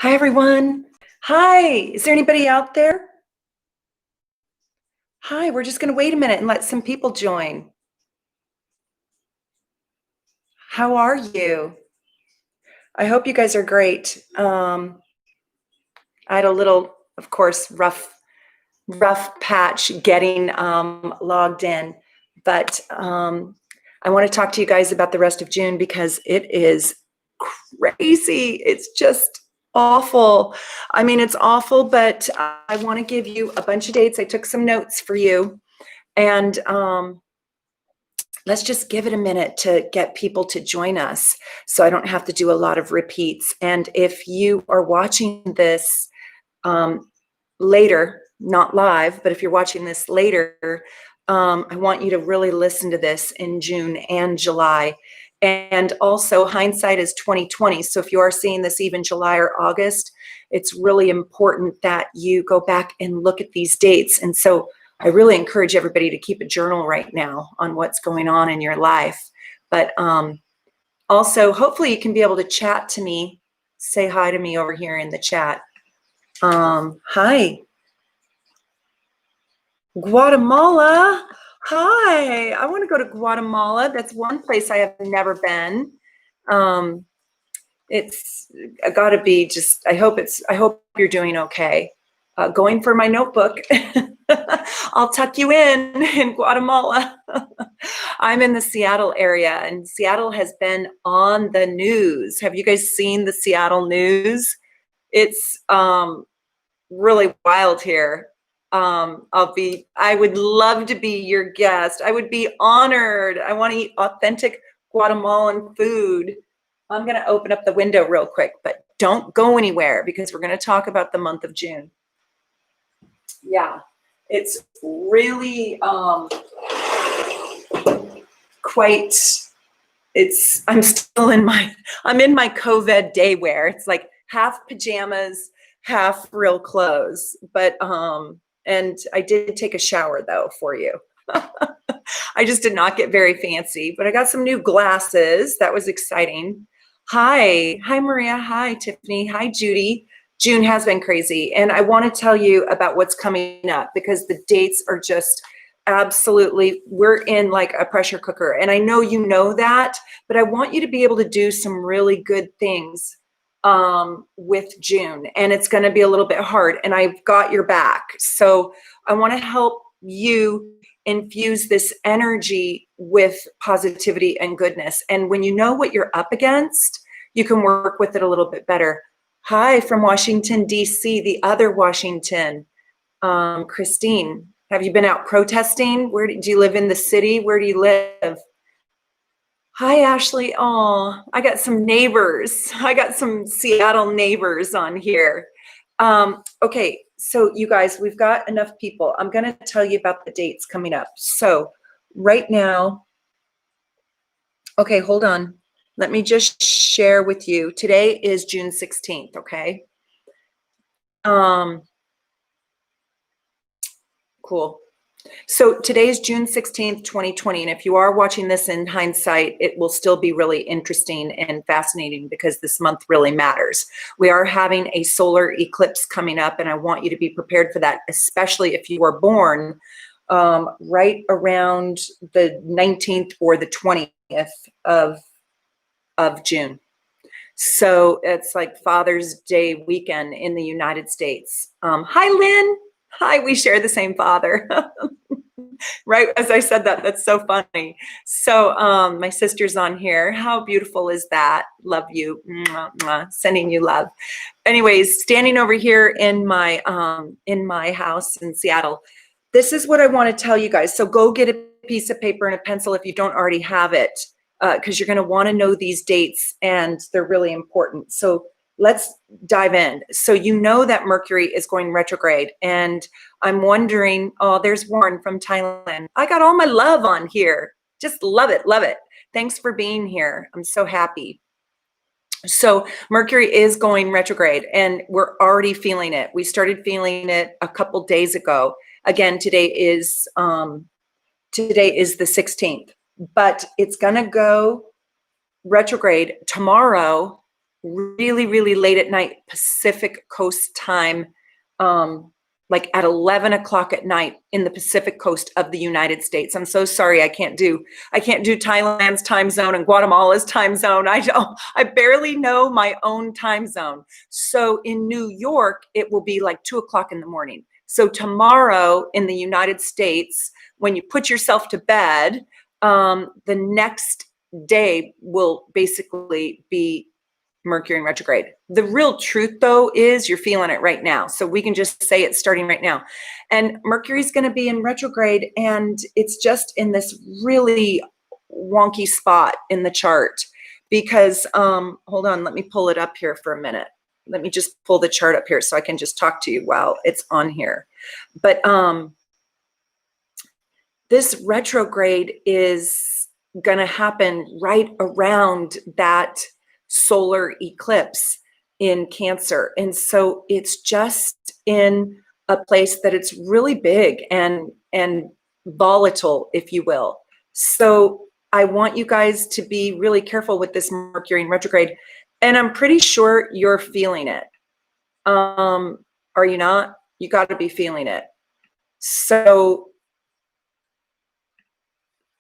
Hi, everyone. Hi, is there anybody out there? Hi, we're just going to wait a minute and let some people join. How are you? I hope you guys are great. I had a little, of course, rough patch getting logged in, but I want to talk to you guys about the rest of June because it is crazy. It's just awful. I mean, it's awful, but I want to give you a bunch of dates. I took some notes for you, and let's just give it a minute to get people to join us so I don't have to do a lot of repeats. And if you are watching this later, not live, but if you're watching this later, I want you to really listen to this in June and July. And also, hindsight is 2020. So if you are seeing this even July or August, it's really important that you go back and look at these dates. And so I really encourage everybody to keep a journal right now on what's going on in your life. But also, hopefully you can be able to chat to me, say hi to me over here in the chat. Hi. Guatemala. Hi. I want to go to Guatemala. That's one place I have never been. It's got to be just, I hope you're doing okay. Going for my notebook. I'll tuck you in Guatemala. I'm in the Seattle area, and Seattle has been on the news. Have you guys seen the Seattle news? It's really wild here. I would love to be your guest. I would be honored. I want to eat authentic Guatemalan food. I'm going to open up the window real quick, but don't go anywhere because we're going to talk about the month of June. Yeah, it's really I'm in my COVID day wear. It's like half pajamas, half real clothes. But and I did take a shower though for you. I just did not get very fancy, but I got some new glasses. That was exciting. Hi Maria. Hi Tiffany. Hi Judy. June has been crazy, and I want to tell you about what's coming up because the dates are just absolutely, we're in like a pressure cooker, and I know you know that, but I want you to be able to do some really good things with June, and it's going to be a little bit hard, and I've got your back. So I want to help you infuse this energy with positivity and goodness, and when you know what you're up against, you can work with it a little bit better. Hi from Washington, D.C., the other Washington. Christine, have you been out protesting? Where do you live in the city? Where do you live? Hi, Ashley. Oh, I got some neighbors. I got some Seattle neighbors on here. Okay, so you guys, we've got enough people. I'm going to tell you about the dates coming up. So right now, okay, hold on. Let me just share with you. Today is June 16th, okay? Cool. So today is June 16th, 2020. And if you are watching this in hindsight, it will still be really interesting and fascinating because this month really matters. We are having a solar eclipse coming up, and I want you to be prepared for that, especially if you were born right around the 19th or the 20th of June. So it's like Father's Day weekend in the United States. Hi, Lynn. Hi, we share the same father. Right as I said that, that's so funny. So my sister's on here. How beautiful is that? Love you. Mwah, mwah. Sending you love. Anyways, standing over here in my house in Seattle, this is what I want to tell you guys. So go get a piece of paper and a pencil if you don't already have it, because you're going to want to know these dates, and they're really important. So let's dive in. So you know that Mercury is going retrograde, and I'm wondering, oh, there's Warren from Thailand. I got all my love on here. Just love it, love it. Thanks for being here. I'm so happy. So Mercury is going retrograde, and we're already feeling it. We started feeling it a couple days ago. Again, today is the 16th, but it's gonna go retrograde tomorrow really, really late at night, Pacific Coast time, like at 11 o'clock at night in the Pacific Coast of the United States. I'm so sorry, I can't do Thailand's time zone and Guatemala's time zone. I barely know my own time zone. So in New York, it will be like 2 o'clock in the morning. So tomorrow in the United States, when you put yourself to bed, the next day will basically be Mercury in retrograde. The real truth, though, is you're feeling it right now. So we can just say it's starting right now. And Mercury's going to be in retrograde, and it's just in this really wonky spot in the chart because, hold on, let me pull it up here for a minute. Let me just pull the chart up here so I can just talk to you while it's on here. But this retrograde is going to happen right around that solar eclipse in Cancer. And so it's just in a place that it's really big and volatile, if you will. So I want you guys to be really careful with this Mercury in retrograde. And I'm pretty sure you're feeling it. Are you not? You got to be feeling it. So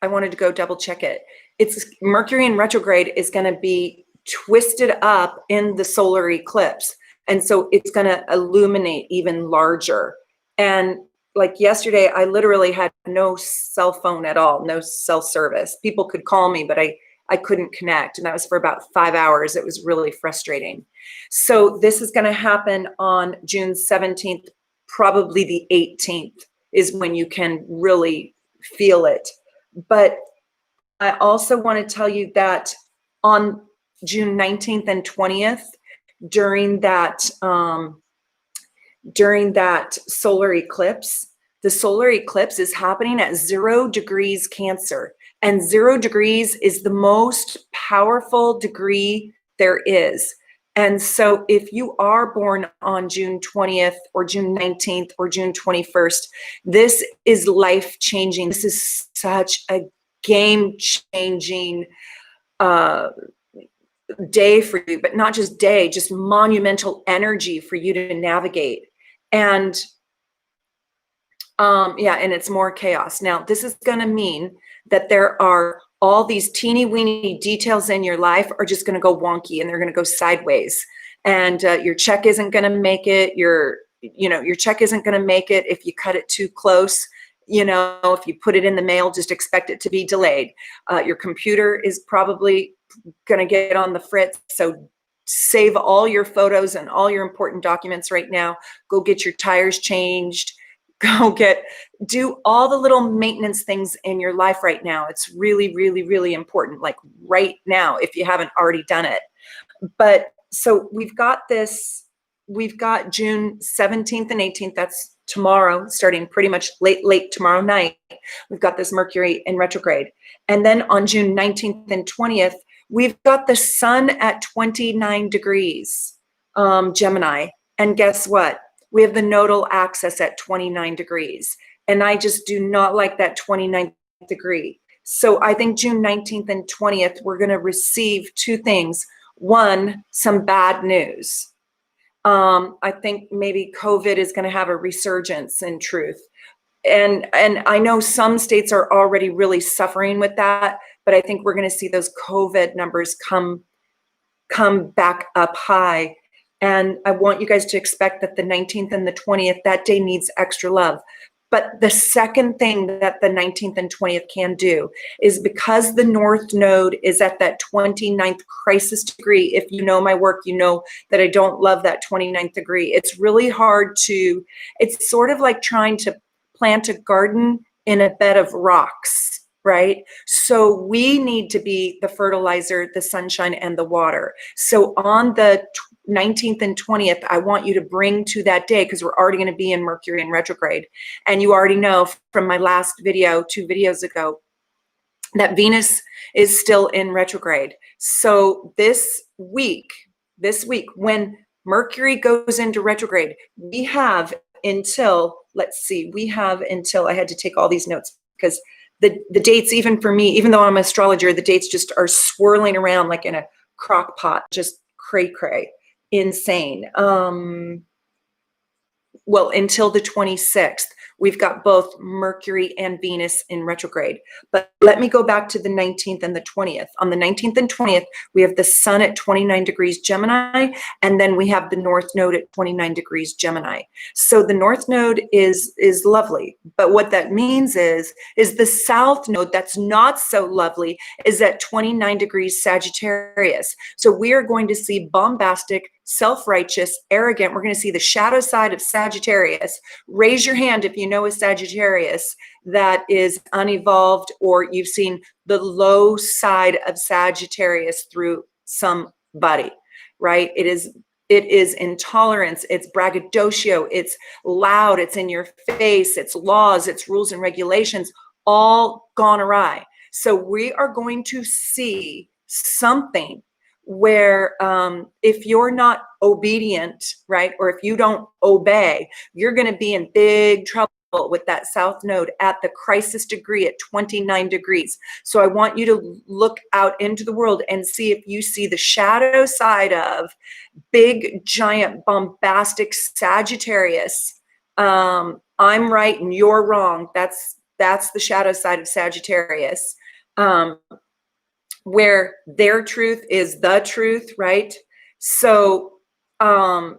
I wanted to go double check it. It's Mercury in retrograde is going to be twisted up in the solar eclipse. And so it's going to illuminate even larger. And like yesterday, I literally had no cell phone at all, no cell service. People could call me, but I couldn't connect. And that was for about 5 hours. It was really frustrating. So this is going to happen on June 17th, probably the 18th is when you can really feel it. But I also want to tell you that on June 19th and 20th, during that solar eclipse, the solar eclipse is happening at 0 degrees Cancer. And 0 degrees is the most powerful degree there is. And so if you are born on June 20th or June 19th or June 21st, this is life-changing. This is such a game-changing day for you, but not just day, just monumental energy for you to navigate. And and it's more chaos. Now, this is going to mean that there are all these teeny weeny details in your life are just going to go wonky and they're going to go sideways. And your check isn't going to make it. Your check isn't going to make it if you cut it too close. If you put it in the mail, just expect it to be delayed. Your computer is probably going to get on the fritz. So save all your photos and all your important documents right now. Go get your tires changed. Do all the little maintenance things in your life right now. It's really, really, really important, like right now, if you haven't already done it. But so we've got June 17th and 18th. That's tomorrow, starting pretty much late tomorrow night. We've got this Mercury in retrograde. And then on June 19th and 20th, we've got the sun at 29 degrees, Gemini. And guess what? We have the nodal axis at 29 degrees. And I just do not like that 29th degree. So I think June 19th and 20th, we're going to receive two things. One, some bad news. I think maybe COVID is going to have a resurgence in truth. And I know some states are already really suffering with that, but I think we're going to see those COVID numbers come back up high. And I want you guys to expect that the 19th and the 20th, that day needs extra love. But the second thing that the 19th and 20th can do is because the North Node is at that 29th crisis degree. If you know my work, you know that I don't love that 29th degree. It's really hard it's sort of like trying to plant a garden in a bed of rocks, right? So we need to be the fertilizer, the sunshine, and the water. So on the 19th and 20th, I want you to bring to that day, because we're already going to be in Mercury in retrograde. And you already know from my last video, 2 videos ago, that Venus is still in retrograde. So this week, when Mercury goes into retrograde, we have until, I had to take all these notes because the dates, even for me, even though I'm an astrologer, the dates just are swirling around like in a crock pot, just cray, insane. Well, until the 26th, we've got both Mercury and Venus in retrograde. But let me go back to the 19th and the 20th. On the 19th and 20th, we have the sun at 29 degrees Gemini, and then we have the North Node at 29 degrees Gemini. So the North Node is lovely, but what that means is the South Node that's not so lovely is at 29 degrees Sagittarius. So we are going to see bombastic, self-righteous, arrogant. We're going to see the shadow side of Sagittarius. Raise your hand if you know a Sagittarius that is unevolved, or you've seen the low side of Sagittarius through somebody, right? It is intolerance, it's braggadocio, it's loud, it's in your face, it's laws, it's rules and regulations, all gone awry. So we are going to see something where if you're not obedient, right, or if you don't obey, you're going to be in big trouble with that South Node at the crisis degree at 29 degrees. So I want you to look out into the world and see if you see the shadow side of big, giant, bombastic Sagittarius. I'm right and you're wrong. That's the shadow side of Sagittarius. Where their truth is the truth, right? So I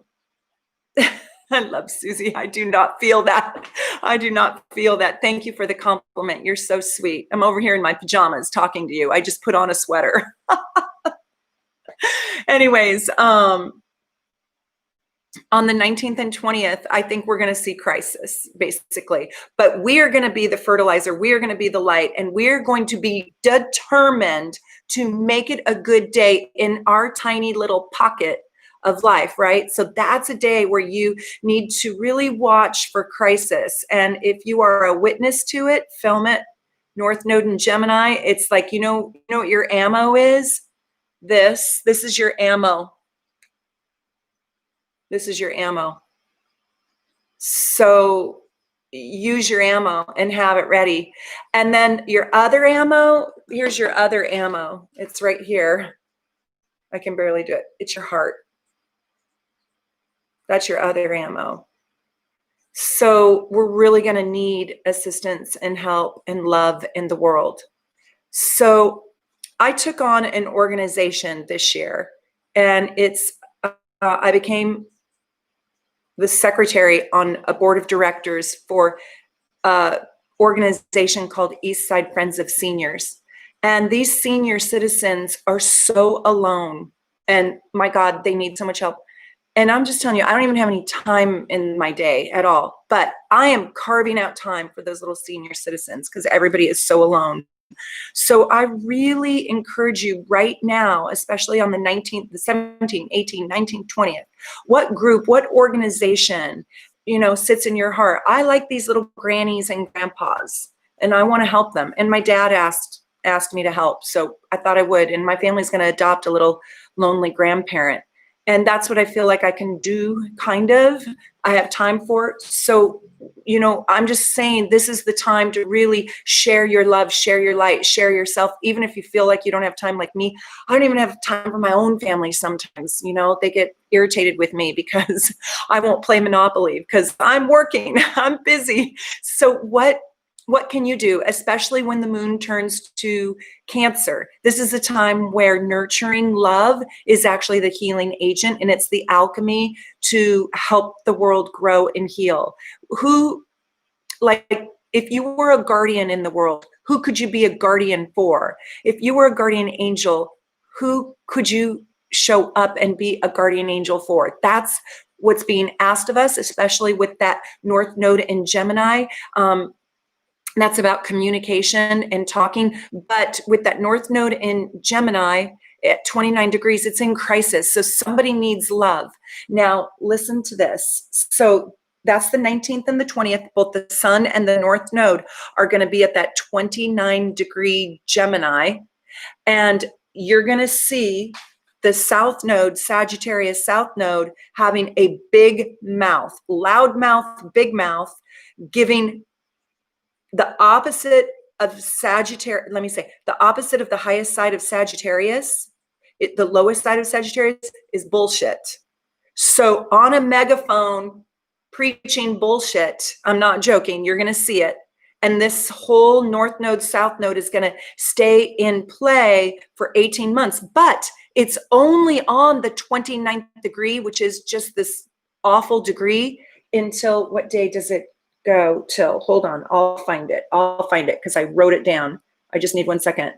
love Susie. I do not feel that. I do not feel that. Thank you for the compliment. You're so sweet. I'm over here in my pajamas talking to you. I just put on a sweater. Anyways, on the 19th and 20th, I think we're going to see crisis, basically. But we are going to be the fertilizer. We are going to be the light. And we're going to be determined to make it a good day in our tiny little pocket of life, right? So that's a day where you need to really watch for crisis. And if you are a witness to it, film it. North Node in Gemini. It's like, you know what your ammo is? This is your ammo. This is your ammo. So use your ammo and have it ready. And then your other ammo, here's your other ammo. It's right here. I can barely do it. It's your heart. That's your other ammo. So we're really going to need assistance and help and love in the world. So I took on an organization this year, and I became the secretary on a board of directors for an organization called Eastside Friends of Seniors. And these senior citizens are so alone, and my God, they need so much help. And I'm just telling you, I don't even have any time in my day at all, but I am carving out time for those little senior citizens because everybody is so alone. So I really encourage you right now, especially on the 19th, the 17th, 18th, 19th, 20th, what group, what organization, sits in your heart? I like these little grannies and grandpas, and I want to help them. And my dad asked me to help, so I thought I would. And my family's going to adopt a little lonely grandparent. And that's what I feel like I can do, kind of. I have time for it. So, I'm just saying this is the time to really share your love, share your light, share yourself. Even if you feel like you don't have time like me, I don't even have time for my own family sometimes. They get irritated with me because I won't play Monopoly because I'm working, I'm busy. So what can you do, especially when the moon turns to Cancer? This is a time where nurturing love is actually the healing agent, and it's the alchemy to help the world grow and heal. If you were a guardian in the world, who could you be a guardian for? If you were a guardian angel, who could you show up and be a guardian angel for? That's what's being asked of us, especially with that North Node in Gemini. That's about communication and talking. But with that North Node in Gemini at 29 degrees, it's in crisis. So somebody needs love. Now, listen to this. So that's the 19th and the 20th. Both the sun and the North Node are going to be at that 29 degree Gemini. And you're going to see the South Node, Sagittarius South Node, having a big mouth, loud mouth, big mouth, giving the opposite of Sagittarius. Let me say, the opposite of the highest side of Sagittarius the lowest side of Sagittarius is bullshit. So on a megaphone preaching bullshit, I'm not joking, you're going to see it. And this whole North Node, South Node is going to stay in play for 18 months. But it's only on the 29th degree, which is just this awful degree, until what day does it go till? Hold on, I'll find it because I wrote it down. I just need 1 second.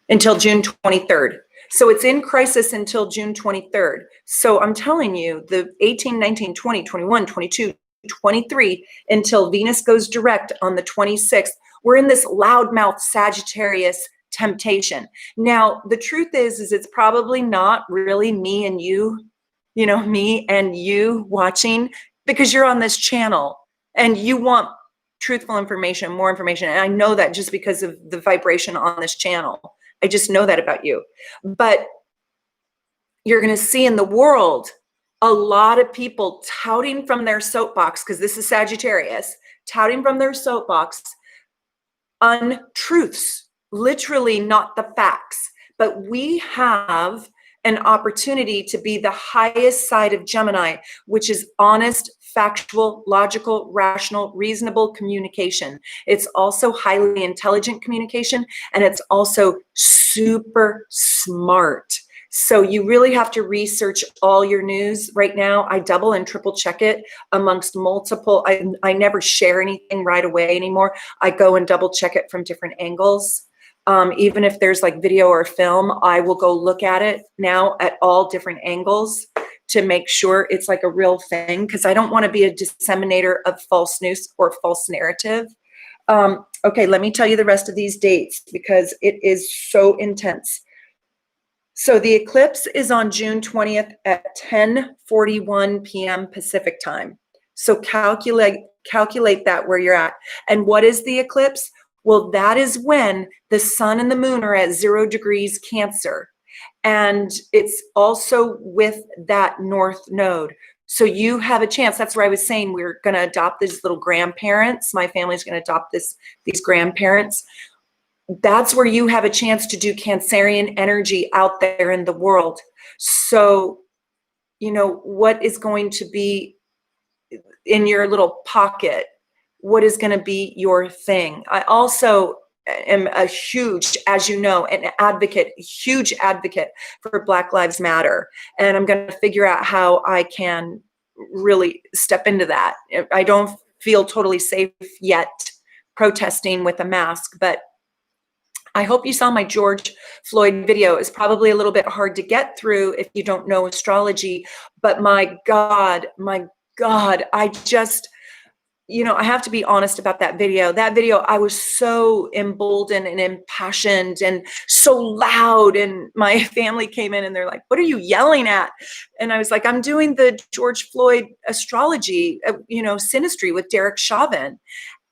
Until June 23rd. So it's in crisis until June 23rd. So I'm telling you, the 18, 19, 20, 21, 22, 23, until Venus goes direct on the 26th, we're in this loudmouth Sagittarius temptation. Now, the truth is it's probably not really me and you, me and you watching, because you're on this channel and you want truthful information, more information. And I know that just because of the vibration on this channel. I just know that about you. But you're going to see in the world a lot of people touting from their soapbox, because this is Sagittarius, touting from their soapbox untruths, literally not the facts. But we have an opportunity to be the highest side of Gemini, which is honest, factual, logical, rational, reasonable communication. It's also highly intelligent communication, and it's also super smart. So you really have to research all your news right now. I double and triple check it amongst multiple. I never share anything right away anymore. I go and double check it from different angles. Even if there's like video or film, I will go look at it now at all different angles to make sure it's like a real thing, because I don't want to be a disseminator of false news or false narrative. Okay, let me tell you the rest of these dates because it is so intense. So the eclipse is on June 20th at 10:41 p.m. Pacific time. So calculate that where you're at. And what is the eclipse? Well, that is when the sun and the moon are at 0 degrees Cancer. And it's also with that North Node. So you have a chance. That's where I was saying we're going to adopt these little grandparents. My family's going to adopt these grandparents. That's where you have a chance to do Cancerian energy out there in the world. So, what is going to be in your little pocket? What is going to be your thing? I also am a huge, as you know, huge advocate for Black Lives Matter. And I'm going to figure out how I can really step into that. I don't feel totally safe yet protesting with a mask, but I hope you saw my George Floyd video. It's probably a little bit hard to get through if you don't know astrology, but my God, I just, I have to be honest about that video. That video, I was so emboldened and impassioned and so loud. And my family came in and they're like, "What are you yelling at?" And I was like, "I'm doing the George Floyd astrology, synastry with Derek Chauvin."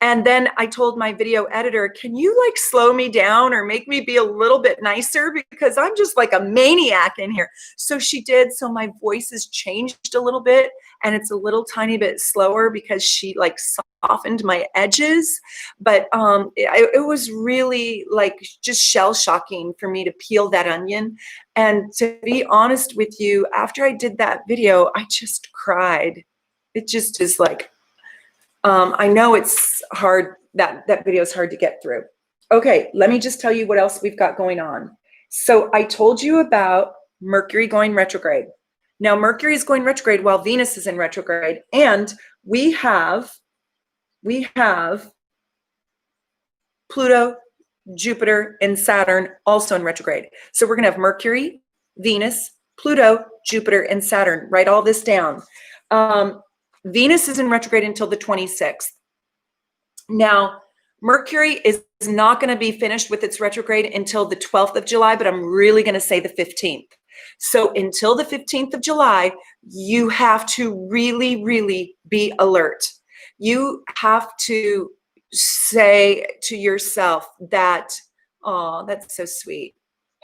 And then I told my video editor, "Can you like slow me down or make me be a little bit nicer? Because I'm just like a maniac in here." So she did. So my voice has changed a little bit and it's a little tiny bit slower because she like softened my edges. But it was really like just shell shocking for me to peel that onion. And to be honest with you, after I did that video, I just cried. It just is like, I know it's hard, that video is hard to get through. Okay, let me just tell you what else we've got going on. So I told you about Mercury going retrograde. Now Mercury is going retrograde while Venus is in retrograde, and we have Pluto, Jupiter, and Saturn also in retrograde. So we're gonna have Mercury, Venus, Pluto, Jupiter, and Saturn. Write all this down. Venus is in retrograde until the 26th. Now, Mercury is not going to be finished with its retrograde until the 12th of July, but I'm really going to say the 15th. So until the 15th of July, you have to really, really be alert. You have to say to yourself that, "Oh, that's so sweet.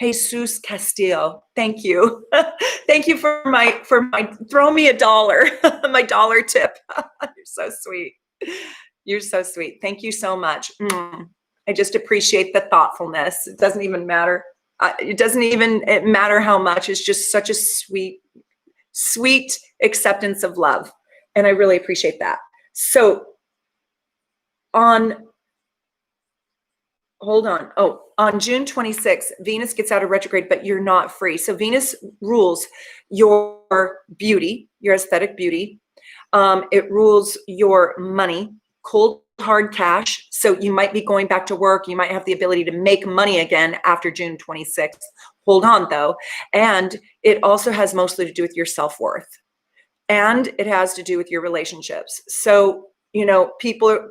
Jesus Castillo, thank you." Thank you for my, throw me $1, my dollar tip. You're so sweet. You're so sweet. Thank you so much. I just appreciate the thoughtfulness. It doesn't even matter It doesn't even matter how much. It's just such a sweet, sweet acceptance of love. And I really appreciate that. So hold on. Oh, on June 26th, Venus gets out of retrograde, but you're not free. So Venus rules your beauty, your aesthetic beauty. It rules your money, cold hard cash. So you might be going back to work. You might have the ability to make money again after June 26th. Hold on though. And it also has mostly to do with your self-worth. And it has to do with your relationships. So, you know,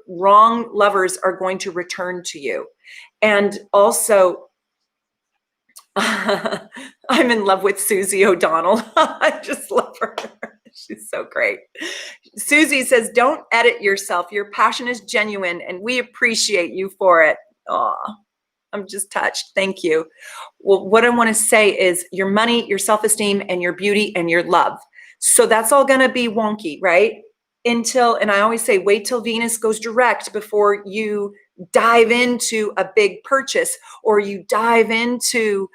wrong lovers are going to return to you. And also, I'm in love with Susie O'Donnell. I just love her. She's so great. Susie says, don't edit yourself. Your passion is genuine and we appreciate you for it. Aw, I'm just touched. Thank you. Well, what I want to say is your money, your self-esteem, and your beauty and your love. So that's all going to be wonky, right? And I always say, wait till Venus goes direct before you dive into a big purchase or you dive into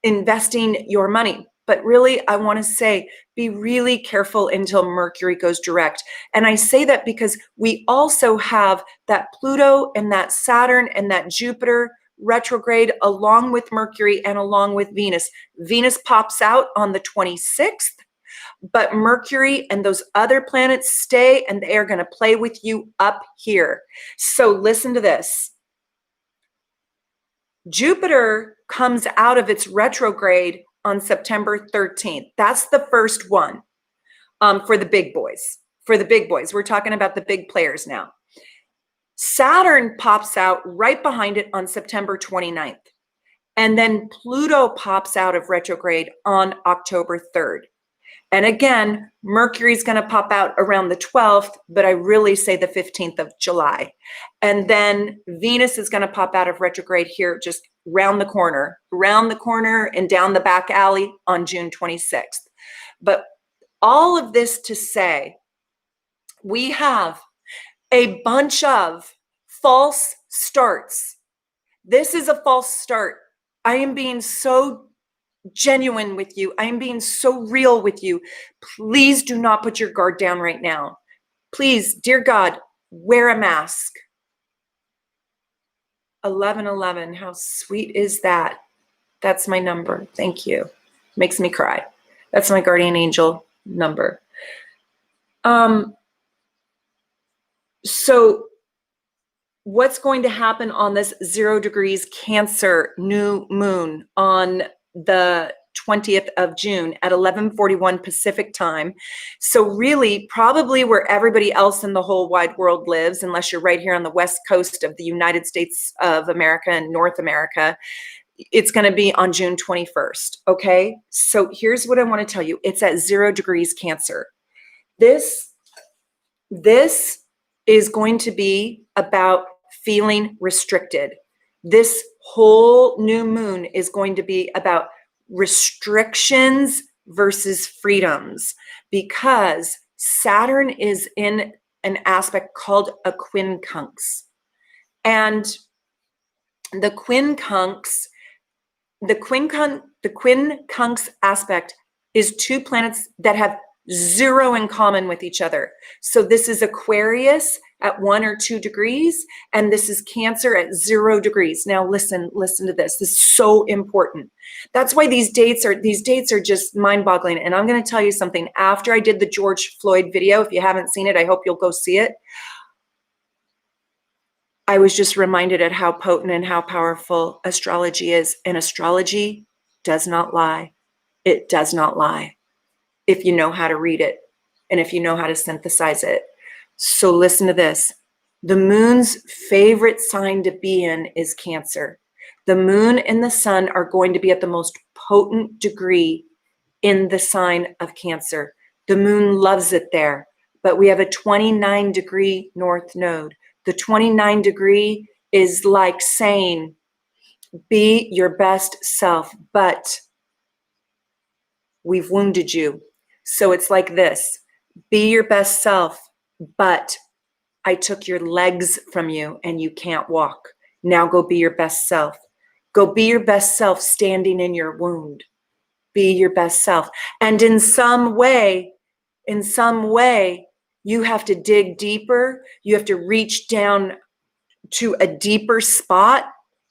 investing your money. But really, I want to say, be really careful until Mercury goes direct. And I say that because we also have that Pluto and that Saturn and that Jupiter retrograde along with Mercury and along with Venus. Venus pops out on the 26th, but Mercury and those other planets stay and they are going to play with you up here. So listen to this. Jupiter comes out of its retrograde on September 13th. That's the first one for the big boys. For the big boys, we're talking about the big players now. Saturn pops out right behind it on September 29th. And then Pluto pops out of retrograde on October 3rd. And again, Mercury's going to pop out around the 12th, but I really say the 15th of July. And then Venus is going to pop out of retrograde here just round the corner and down the back alley on June 26th. But all of this to say, we have a bunch of false starts. This is a false start. I am being so genuine with you. I am being so real with you. Please do not put your guard down right now. Please, dear God, wear a mask. 1111, how sweet is that? That's my number. Thank you. Makes me cry. That's my guardian angel number. So what's going to happen on this 0 degrees Cancer new moon on the 20th of June at 11:41 Pacific time? So really probably where everybody else in the whole wide world lives, unless you're right here on the west coast of the United States of America and North America, it's going to be on June 21st. Okay. So here's what I want to tell you. It's at 0 degrees Cancer. This is going to be about feeling restricted. This whole new moon is going to be about restrictions versus freedoms, because Saturn is in an aspect called a quincunx. And the quincunx aspect is two planets that have 0 in common with each other. So this is Aquarius at 1 or 2 degrees, and this is Cancer at 0 degrees. Now listen to this. This is so important. That's why these dates are just mind-boggling. And I'm going to tell you something. After I did the George Floyd video, if you haven't seen it, I hope you'll go see it. I was just reminded at how potent and how powerful astrology is. And astrology does not lie. It does not lie if you know how to read it and if you know how to synthesize it. So listen to this. The moon's favorite sign to be in is Cancer. The moon and the sun are going to be at the most potent degree in the sign of Cancer. The moon loves it there, but we have a 29-degree north node. The 29 degree is like saying, be your best self, but we've wounded you. So it's like this, be your best self, but I took your legs from you and you can't walk. Now go be your best self. Go be your best self standing in your wound. Be your best self. And in some way, you have to dig deeper. You have to reach down to a deeper spot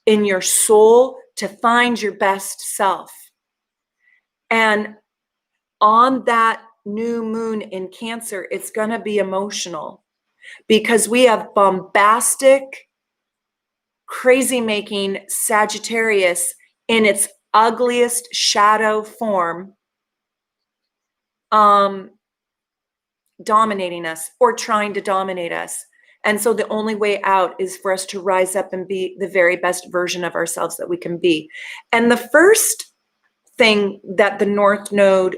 in your soul to find your best self. And on that new moon in Cancer, it's going to be emotional because we have bombastic, crazy-making Sagittarius in its ugliest shadow form, dominating us or trying to dominate us. And so the only way out is for us to rise up and be the very best version of ourselves that we can be. And the first thing that the North Node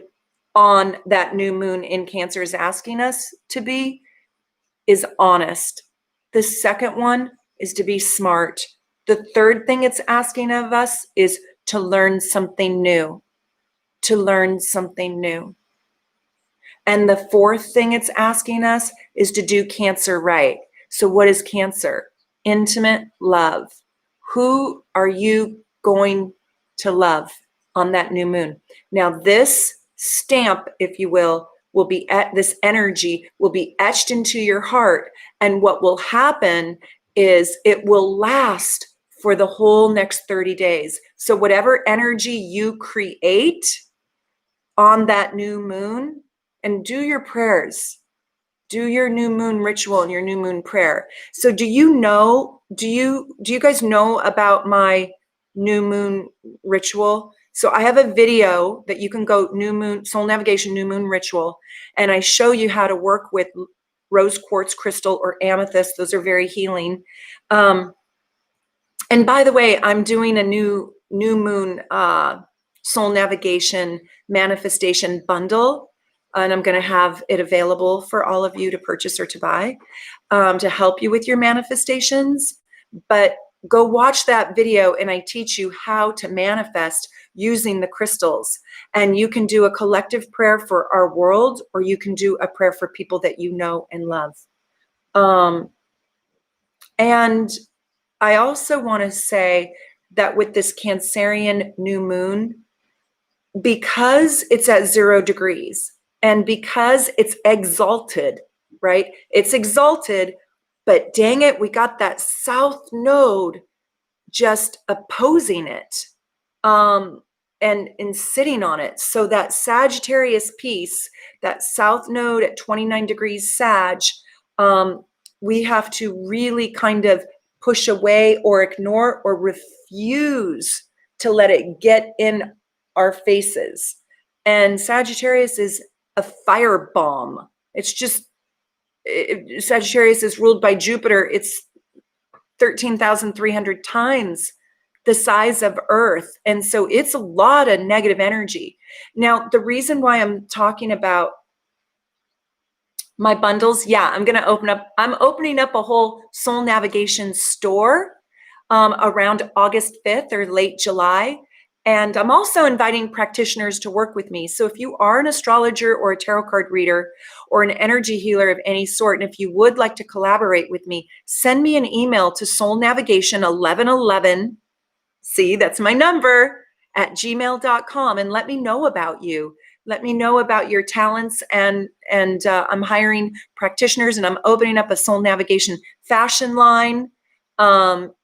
on that new moon in Cancer is asking us to be is honest. The second one is to be smart. The third thing it's asking of us is to learn something new. To learn something new. And the fourth thing it's asking us is to do Cancer right. So what is Cancer? Intimate love. Who are you going to love on that new moon? Now this stamp, if you will be this energy will be etched into your heart. And what will happen is it will last for the whole next 30 days. So whatever energy you create on that new moon, and do your prayers, do your new moon ritual and your new moon prayer. So do you guys know about my new moon ritual? So I have a video that you can go new moon, Soul Navigation, new moon ritual. And I show you how to work with rose quartz crystal or amethyst. Those are very healing. And by the way, I'm doing a new moon Soul Navigation manifestation bundle. And I'm going to have it available for all of you to purchase or to buy to help you with your manifestations. But go watch that video and I teach you how to manifest using the crystals. And you can do a collective prayer for our world, or you can do a prayer for people that you know and love. And I also want to say that with this Cancerian new moon, because it's at 0 degrees, and because it's exalted, right? It's exalted, but dang it, we got that south node just opposing it and sitting on it. So that Sagittarius piece, that south node at 29 degrees Sag, we have to really kind of push away or ignore or refuse to let it get in our faces. And Sagittarius is a firebomb. It's just, Sagittarius is ruled by Jupiter. It's 13,300 times the size of Earth. And so it's a lot of negative energy. Now, the reason why I'm talking about my bundles, yeah, I'm opening up a whole Soul Navigation store around August 5th or late July. And I'm also inviting practitioners to work with me. So if you are an astrologer or a tarot card reader or an energy healer of any sort, and if you would like to collaborate with me, send me an email to soulnavigation1111, see, that's my number, at gmail.com, and let me know about you. Let me know about your talents, and I'm hiring practitioners, and I'm opening up a Soul Navigation fashion line,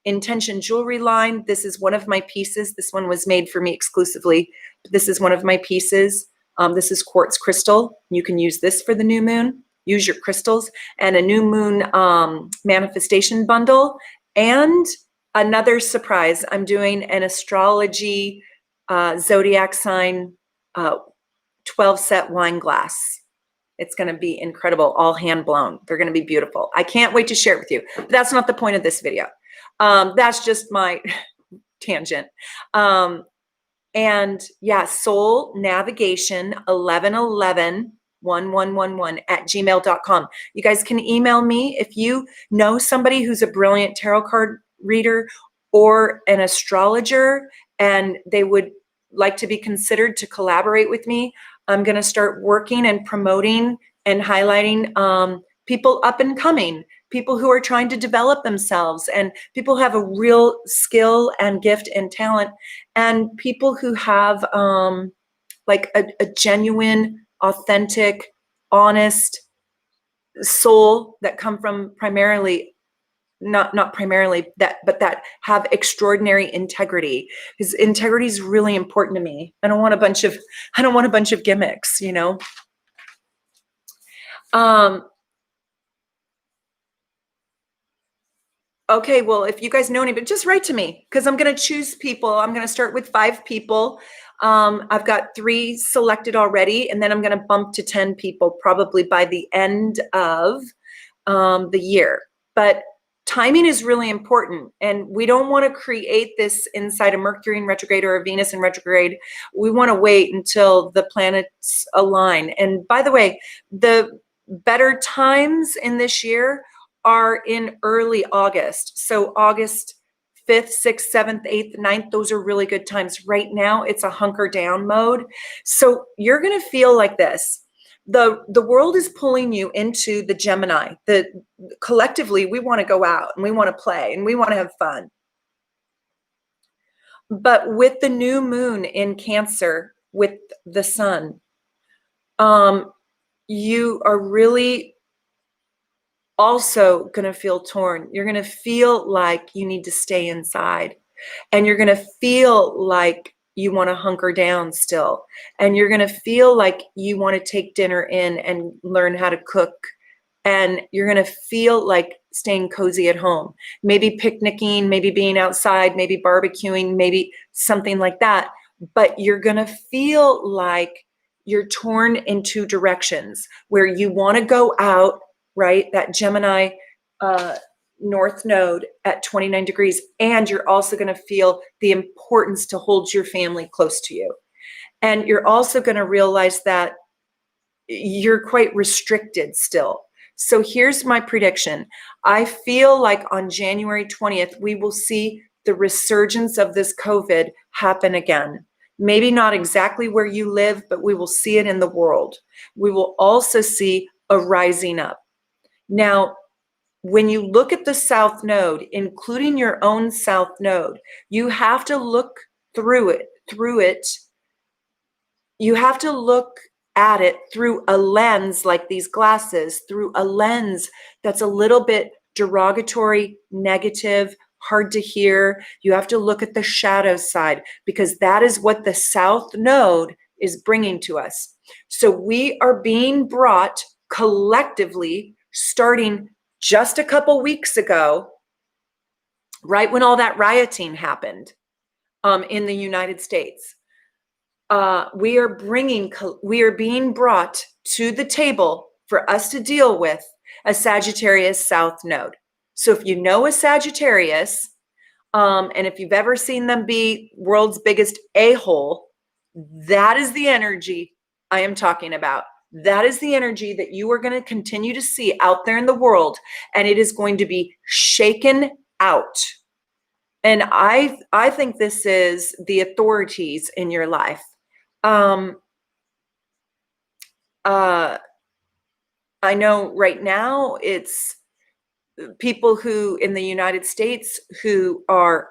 intention jewelry line. This is one of my pieces. This one was made for me exclusively. This is one of my pieces. This is quartz crystal. You can use this for the new moon. Use your crystals. And a new moon manifestation bundle. And another surprise. I'm doing an astrology zodiac sign 12 set wine glass. It's going to be incredible, all hand blown. They're going to be beautiful. I can't wait to share it with you. But that's not the point of this video. That's just my tangent. And yeah, Soul Navigation 1111 at gmail.com. You guys can email me if you know somebody who's a brilliant tarot card reader or an astrologer and they would like to be considered to collaborate with me. I'm going to start working and promoting and highlighting people up and coming, people who are trying to develop themselves, and people who have a real skill and gift and talent, and people who have like a genuine, authentic, honest soul that come from primarily, not primarily that, but that have extraordinary integrity, because integrity is really important to me. I don't want a bunch of gimmicks, you know. Okay, well, if you guys know anybody, just write to me, because I'm going to choose people. I'm going to start with 5 people. I've got 3 selected already, and then I'm going to bump to 10 people probably by the end of the year. But timing is really important, and we don't want to create this inside a Mercury in retrograde or a Venus in retrograde. We want to wait until the planets align. And by the way, the better times in this year are in early August. So August 5th, 6th, 7th, 8th, 9th, those are really good times. Right now, it's a hunker down mode. So you're going to feel like this. The world is pulling you into the Gemini. Collectively, we want to go out and we want to play and we want to have fun. But with the new moon in Cancer, with the sun, you are really also going to feel torn. You're going to feel like you need to stay inside, and you're going to feel like you want to hunker down still, and you're going to feel like you want to take dinner in and learn how to cook, and you're going to feel like staying cozy at home, maybe picnicking, maybe being outside, maybe barbecuing, maybe something like that. But you're going to feel like you're torn in 2 directions, where you want to go out, right? That Gemini North Node at 29 degrees. And you're also going to feel the importance to hold your family close to you. And you're also going to realize that you're quite restricted still. So here's my prediction. I feel like on January 20th, we will see the resurgence of this COVID happen again. Maybe not exactly where you live, but we will see it in the world. We will also see a rising up. Now, when you look at the South Node, including your own South Node, you have to look through it. You have to look at it through a lens like these glasses, through a lens that's a little bit derogatory, negative, hard to hear. You have to look at the shadow side, because that is what the South Node is bringing to us. So we are being brought collectively, starting just a couple weeks ago, right when all that rioting happened in the United States. We are being brought to the table for us to deal with a Sagittarius South Node. So if you know a Sagittarius, and if you've ever seen them be world's biggest a-hole, that is the energy I am talking about. That is the energy that you are going to continue to see out there in the world, and it is going to be shaken out. And I think this is the authorities in your life. I know right now it's people who in the United States who are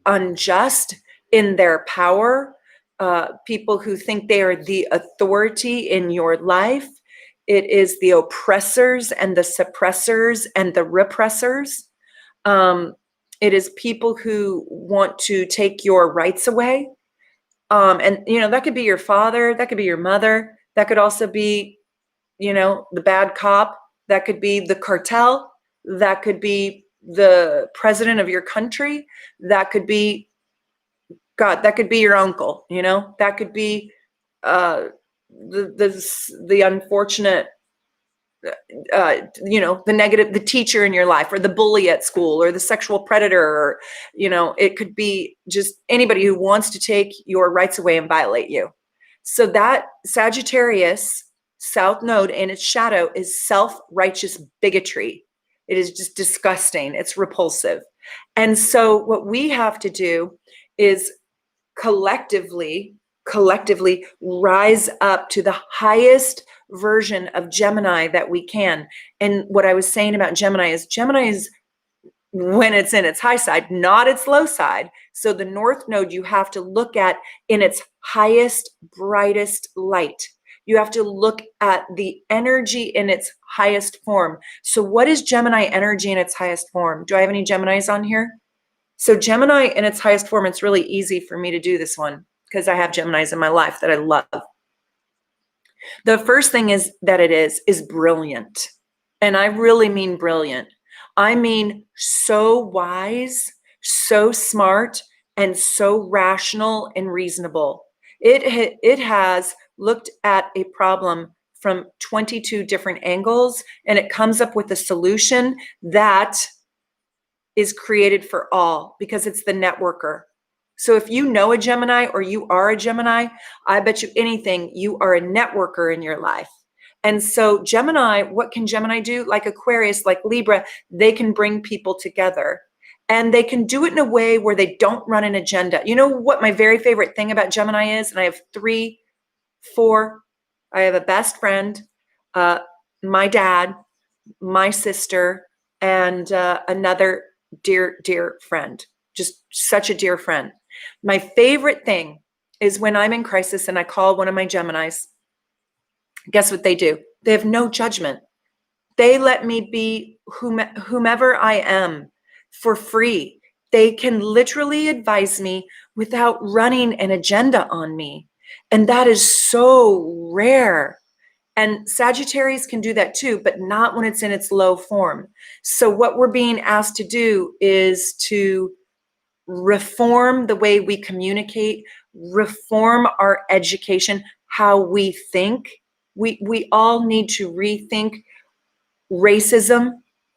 unjust in their power, people who think they are the authority in your life. It is the oppressors and the suppressors and the repressors. It is people who want to take your rights away. And, that could be your father, that could be your mother, that could also be, the bad cop, that could be the cartel, that could be the president of your country, that could be, God, that could be your uncle, that could be the unfortunate, the negative, the teacher in your life, or the bully at school, or the sexual predator, or, it could be just anybody who wants to take your rights away and violate you. So that Sagittarius South Node in its shadow is self-righteous bigotry. It is just disgusting. It's repulsive. And so what we have to do is collectively collectively rise up to the highest version of Gemini that we can. And what I was saying about Gemini is when it's in its high side, not its low side. So the North Node you have to look at in its highest, brightest light. You have to look at the energy in its highest form. So what is Gemini energy in its highest form? Do I have any Geminis on here? So Gemini in its highest form, it's really easy for me to do this one because I have Geminis in my life that I love. The first thing is that it is brilliant. And I really mean brilliant. I mean so wise, so smart, and so rational and reasonable. It has looked at a problem from 22 different angles, and it comes up with a solution that is created for all because it's the networker. So if you know a Gemini or you are a Gemini, I bet you anything, you are a networker in your life. And so Gemini, what can Gemini do? Like Aquarius, like Libra, they can bring people together. And they can do it in a way where they don't run an agenda. You know what my very favorite thing about Gemini is? And I have 4. I have a best friend, my dad, my sister, and another dear friend. Just such a dear friend. My favorite thing is when I'm in crisis and I call one of my Geminis. Guess what they do? They have no judgment. They let me be whomever I am for free. They can literally advise me without running an agenda on me. And that is so rare. And Sagittarius can do that too, but not when it's in its low form. So what we're being asked to do is to reform the way we communicate, reform our education, how we think. We all need to rethink racism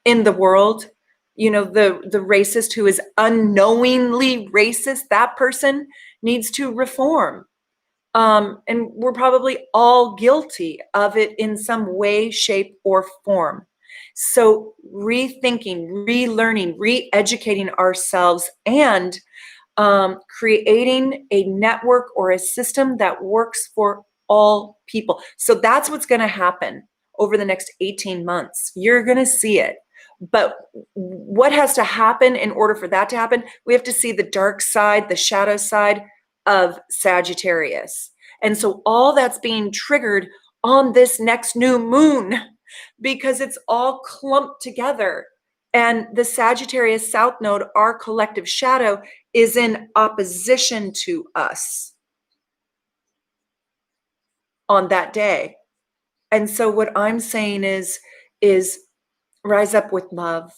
in the world. You know, the racist who is unknowingly racist, that person needs to reform. And we're probably all guilty of it in some way, shape, or form. So rethinking, relearning, re-educating ourselves, and creating a network or a system that works for all people. So that's what's going to happen over the next 18 months. You're going to see it. But what has to happen in order for that to happen? We have to see the dark side, the shadow side of Sagittarius. And so all that's being triggered on this next new moon because it's all clumped together. And the Sagittarius South Node, our collective shadow, is in opposition to us on that day. And so what I'm saying is rise up with love.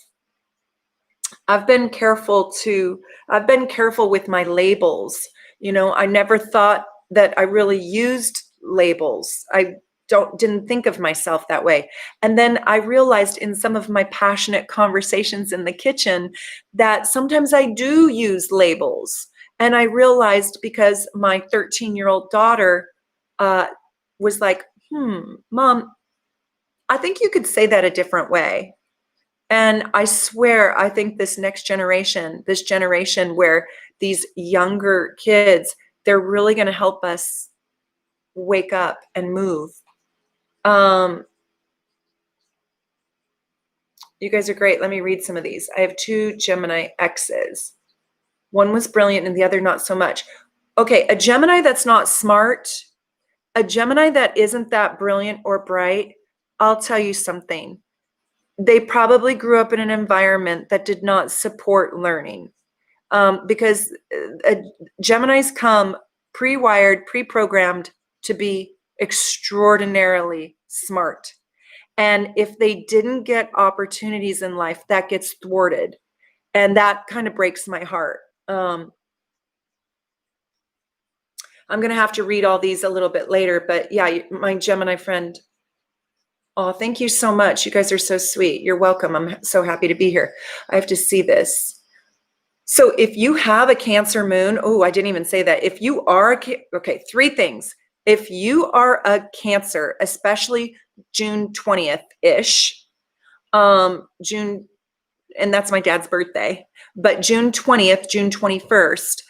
I've been careful with my labels. You know, I never thought that I really used labels. I didn't think of myself that way. And then I realized in some of my passionate conversations in the kitchen that sometimes I do use labels. And I realized because my 13-year-old daughter was like, Mom, I think you could say that a different way. And I swear, I think this generation where these younger kids, they're really going to help us wake up and move. You guys are great. Let me read some of these. I have 2 Gemini X's. One was brilliant and the other not so much. Okay, a Gemini that's not smart, a Gemini that isn't that brilliant or bright, I'll tell you something. They probably grew up in an environment that did not support learning, because Geminis come pre-wired, pre-programmed to be extraordinarily smart. And if they didn't get opportunities in life, that gets thwarted. And that kind of breaks my heart. I'm going to have to read all these a little bit later, but yeah, my Gemini friend. Oh, thank you so much. You guys are so sweet. You're welcome. I'm so happy to be here. I have to see this. So if you have a Cancer moon, oh, I didn't even say that. If you are, okay, 3 things. If you are a Cancer, especially June 20th-ish, June, and that's my dad's birthday, but June 20th, June 21st,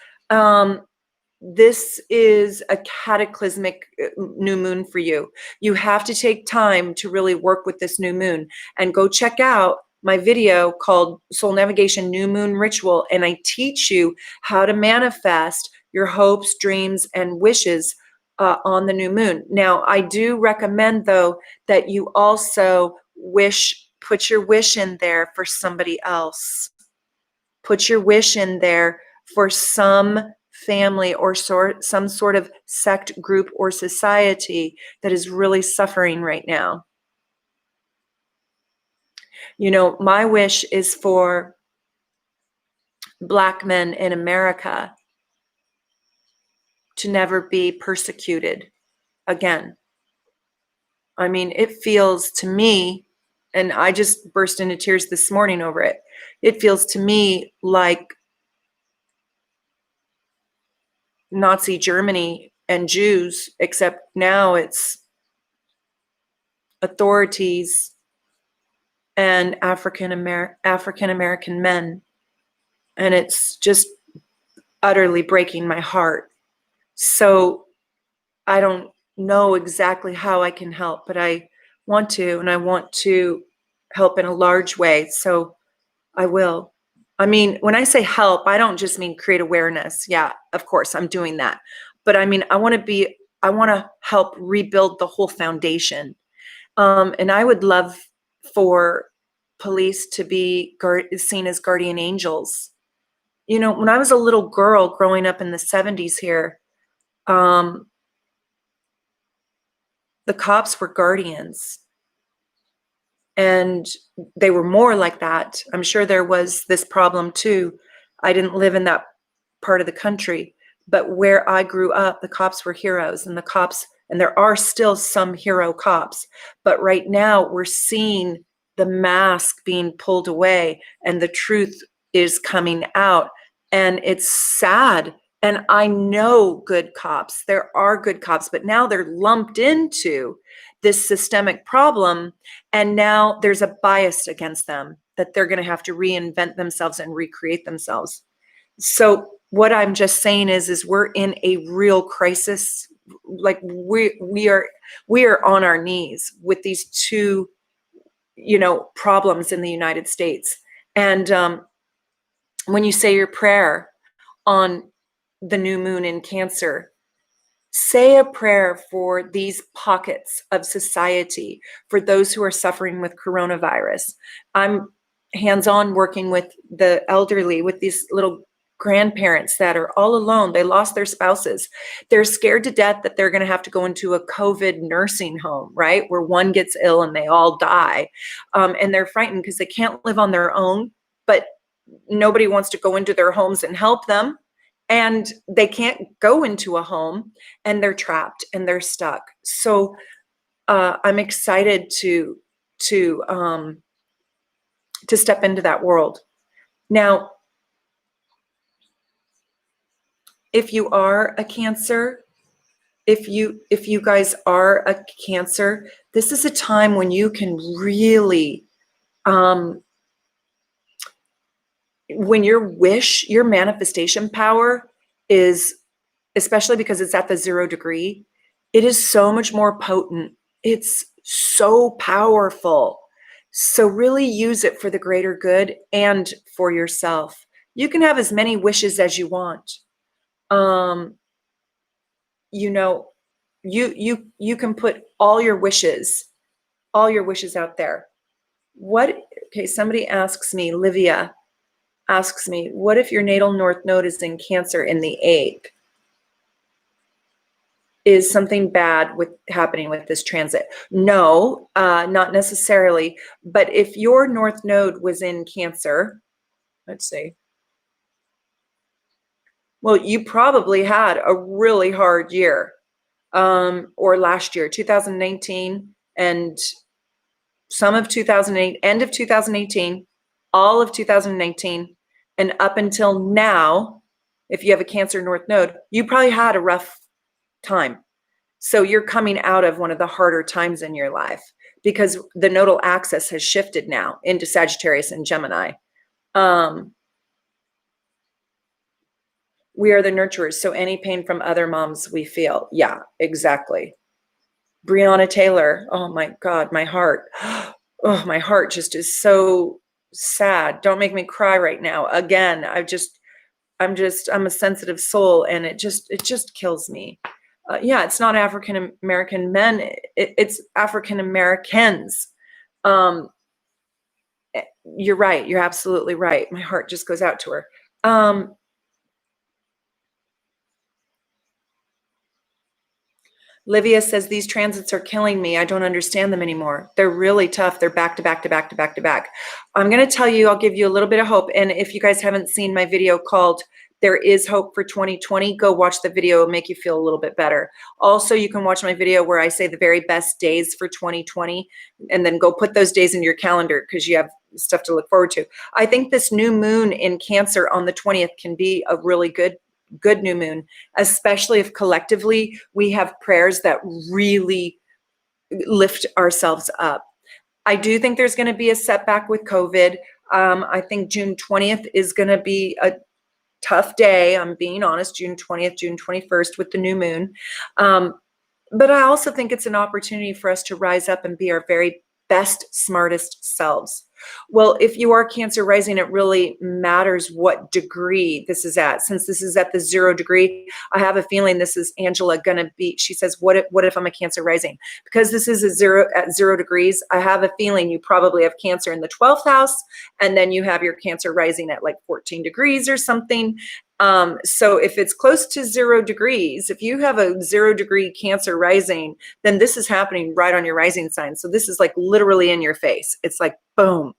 this is a cataclysmic new moon for you. You have to take time to really work with this new moon, and go check out my video called Soulnavigation New Moon Ritual. And I teach you how to manifest your hopes, dreams, and wishes on the new moon. Now, I do recommend, though, that you also put your wish in there for somebody else. Put your wish in there for some family or some sort of sect, group, or society that is really suffering right now. You know, my wish is for Black men in America to never be persecuted again. I mean, it feels to me, and I just burst into tears this morning over it, it feels to me like Nazi Germany and Jews, except now it's authorities and African American men. And it's just utterly breaking my heart. So I don't know exactly how I can help, but I want to, and I want to help in a large way. So I will. I mean, when I say help, I don't just mean create awareness. Yeah, of course, I'm doing that. But I mean, I want to help rebuild the whole foundation. And I would love for police to be seen as guardian angels. You know, when I was a little girl growing up in the 70s here, the cops were guardians. And they were more like that. I'm sure there was this problem too. I didn't live in that part of the country, but where I grew up, the cops were heroes, and there are still some hero cops. But right now we're seeing the mask being pulled away and the truth is coming out. And it's sad. And I know good cops. There are good cops, but now they're lumped into this systemic problem. And now there's a bias against them that they're going to have to reinvent themselves and recreate themselves. So what I'm just saying is we're in a real crisis. Like we are on our knees with these two, problems in the United States. And when you say your prayer on the new moon in Cancer, say a prayer for these pockets of society, for those who are suffering with coronavirus. I'm hands-on working with the elderly, with these little grandparents that are all alone. They lost their spouses. They're scared to death that they're going to have to go into a COVID nursing home, right? Where one gets ill and they all die. And they're frightened because they can't live on their own, but nobody wants to go into their homes and help them. And they can't go into a home, and they're trapped and they're stuck. So I'm excited to step into that world. Now, if you are a Cancer, if you guys are a Cancer, this is a time when you can really, when your manifestation power is, especially because it's at the 0 degree, it is so much more potent. It's so powerful. So really use it for the greater good and for yourself. You can have as many wishes as you want. You can put all your wishes out there. Okay, somebody asks me, Livia asks me, what if your natal north node is in Cancer in the 8th? Is something bad happening with this transit? No, not necessarily. But if your north node was in Cancer, let's see. Well, you probably had a really hard year, or last year, 2019, and some of 2008, end of 2018, all of 2019, and up until now, if you have a Cancer north node, you probably had a rough time. So you're coming out of one of the harder times in your life because the nodal axis has shifted now into Sagittarius and Gemini. We are the nurturers, so any pain from other moms we feel. Yeah, exactly. Breonna Taylor, oh my God, my heart. Oh, my heart just is so sad. Don't make me cry right now. Again, I'm a sensitive soul, and it just kills me. Yeah, it's not African American men, it's African Americans. Um, you're right. You're absolutely right. My heart just goes out to her. Livia says, these transits are killing me. I don't understand them anymore. They're really tough. They're back to back to back to back to back. I'm going to tell you, I'll give you a little bit of hope. And if you guys haven't seen my video called There is Hope for 2020, go watch the video. It'll make you feel a little bit better. Also, you can watch my video where I say the very best days for 2020, and then go put those days in your calendar because you have stuff to look forward to. I think this new moon in Cancer on the 20th can be a really good new moon, especially if collectively we have prayers that really lift ourselves up. I do think there's going to be a setback with COVID. I think June 20th is going to be a tough day. I'm being honest, June 20th, June 21st with the new moon. But I also think it's an opportunity for us to rise up and be our very best, smartest selves. Well, if you are Cancer rising, it really matters what degree this is at. Since this is at the 0 degree, I have a feeling this is Angela gonna be, she says, what if I'm a Cancer rising? Because this is at 0 degrees, I have a feeling you probably have Cancer in the 12th house, and then you have your Cancer rising at like 14 degrees or something. So if it's close to 0 degrees, if you have a 0 degree Cancer rising, then this is happening right on your rising sign. So this is like literally in your face. It's like, boom.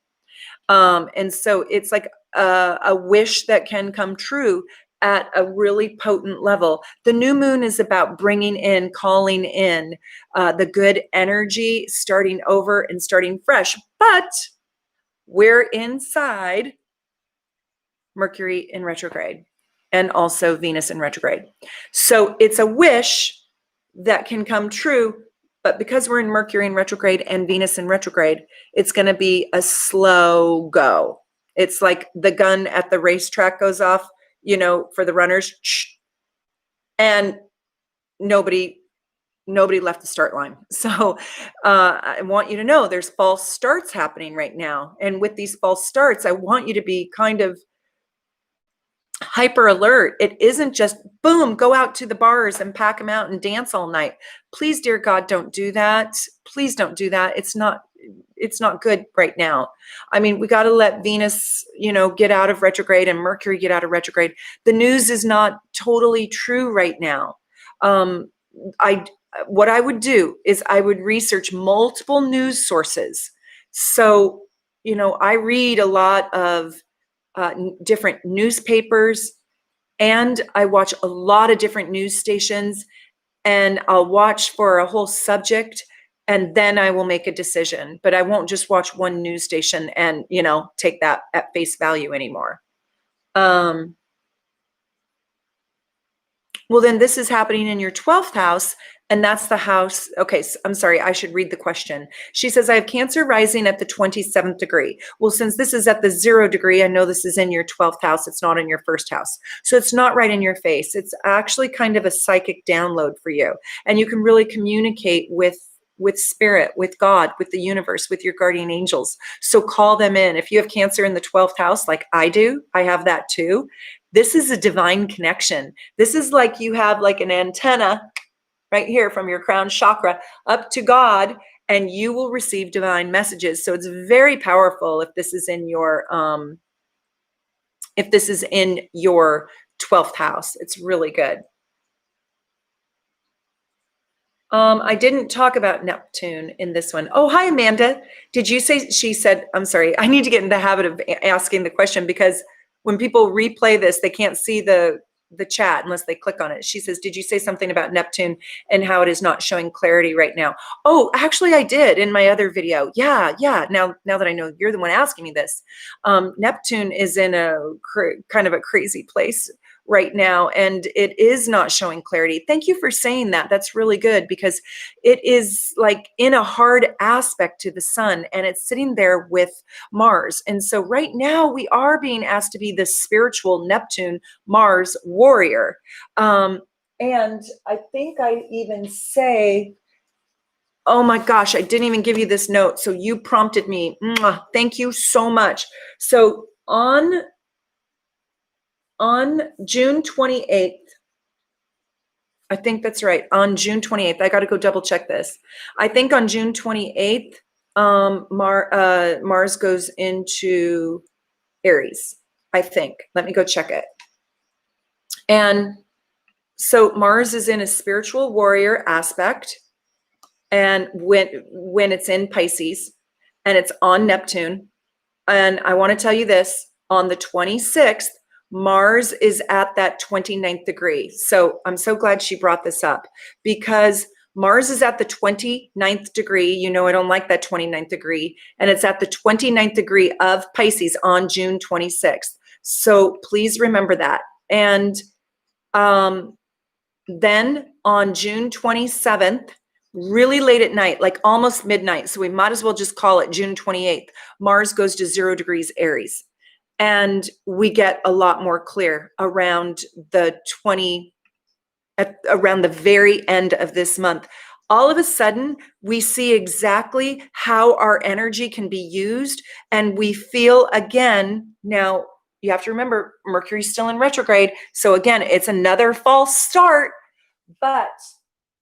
And so it's like a wish that can come true at a really potent level. The new moon is about bringing in, calling in the good energy, starting over and starting fresh. But we're inside Mercury in retrograde and also Venus in retrograde. So it's a wish that can come true. But because we're in Mercury in retrograde and Venus in retrograde, it's going to be a slow go. It's like the gun at the racetrack goes off, for the runners, and nobody left the start line. So I want you to know there's false starts happening right now. And with these false starts, I want you to be kind of hyper alert. It isn't just boom, go out to the bars and pack them out and dance all night. Please, dear God, don't do that. Please don't do that. It's not good right now. I mean, we got to let Venus, get out of retrograde and Mercury get out of retrograde. The news is not totally true right now. What I would do is I would research multiple news sources. So, I read a lot of different newspapers, and I watch a lot of different news stations, and I'll watch for a whole subject, and then I will make a decision. But I won't just watch one news station and, take that at face value anymore. Well, then this is happening in your 12th house, and that's the house. Okay, so I'm sorry, I should read the question. She says, I have Cancer rising at the 27th degree. Well, since this is at the 0 degree, I know this is in your 12th house. It's not in your first house. So it's not right in your face. It's actually kind of a psychic download for you. And you can really communicate with spirit, with God, with the universe, with your guardian angels. So call them in. If you have Cancer in the 12th house, like I do, I have that too. This is a divine connection. This is like you have like an antenna right here from your crown chakra up to God, and you will receive divine messages. So it's very powerful if this is in your 12th house. It's really good. I didn't talk about Neptune in this one. Oh, hi, Amanda. Did you say, she said, I'm sorry, I need to get in the habit of asking the question, because when people replay this, they can't see the chat unless they click on it. She says, did you say something about Neptune and how it is not showing clarity right now? Oh, actually I did in my other video. Yeah. Now that I know you're the one asking me this, Neptune is in a kind of a crazy place right now, and it is not showing clarity. Thank you for saying that. That's really good, because it is like in a hard aspect to the sun, and it's sitting there with Mars. And so right now we are being asked to be the spiritual Neptune Mars warrior. And I think I even say, oh my gosh, I didn't even give you this note. So you prompted me. Mwah, thank you so much. So on June 28th, I think that's right. On June 28th, I got to go double check this. I think on June 28th, Mars goes into Aries, I think. Let me go check it. And so Mars is in a spiritual warrior aspect. And when it's in Pisces and it's on Neptune, and I want to tell you this, on the 26th, Mars is at that 29th degree. So I'm so glad she brought this up, because Mars is at the 29th degree. You know, I don't like that 29th degree. And it's at the 29th degree of Pisces on June 26th. So please remember that. And then on June 27th, really late at night, like almost midnight, so we might as well just call it June 28th, Mars goes to 0 degrees Aries. And we get a lot more clear around around the very end of this month. All of a sudden, we see exactly how our energy can be used, and we feel again, now you have to remember, Mercury's still in retrograde. So again, it's another false start, but